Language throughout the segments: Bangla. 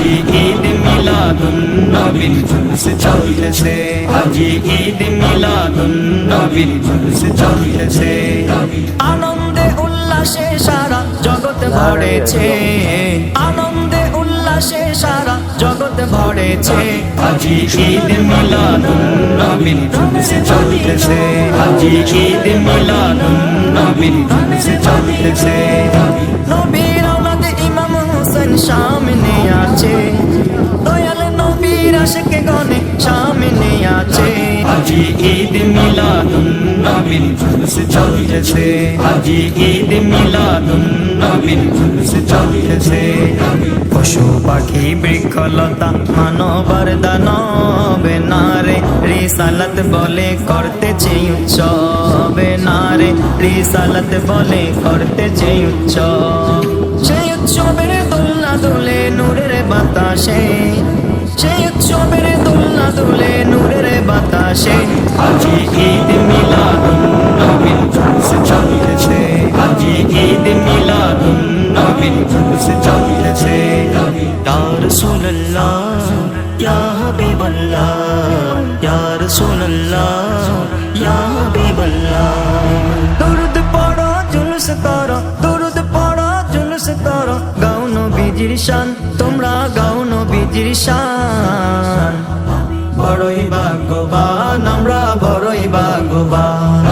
আজি ঈদ মিলাদুন নবীর জুলুস চলতেছে, আজি ঈদ মিলাদুন নবীর জুলুস চলতেছে। আনন্দে উল্লাসে সারা জগৎ ভরেছে, আনন্দে উল্লাসে সারা জগৎ ভরেছে। আজি ঈদ মিলাদুন নবীর জুলুস চলতেছে, আজি ঈদ মিলাদুন নবীর জুলুস চলতেছে। নবীর আওলাদ ইমাম হোসেন সামনে আছে, দয়াল নবীর আশিকে গনে সামনে আছে। আজি ঈদ মিলাদুন নবীর জুলুস চলতেছে, আজি ঈদ মিলাদুন নবীর জুলুস চলতেছে। পশু পাখি বৃক্ষলতা মানবার দানব নারে রিসালাত বলে করতেছে উৎসব, নারে রিসালাত বলে করতেছে উৎসব। সেই উৎসবের দোলনা দুলে নূরের বাতাসে, সেই উৎসবের দোলনা দুলে নূরের বাতাসে। আজি ঈদ মিলাদুন নবীর জুলুস চলতেছে, আজি ঈদ মিলাদুন নবীর জুলুস চলতেছে। ইয়া রাসূলুল্লাহ ইয়া হাবিবাল্লাহ, ইয়া রাসূলুল্লাহ ইয়া হাবিবাল্লাহ। দরুদ পড়ো জুলুস করো, দরুদ পড়ো জুলুস করো, গাও নবীজির শান, তোমরা গাও নবীজির শান। বড়ই ভাগ্যবান আমরা, বড়ই ভাগ্যবান,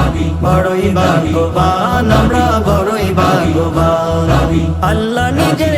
বড়ই ভাগ্যবান আমরা, বড়ই ভাগ্যবান। আল্লাহ নিজের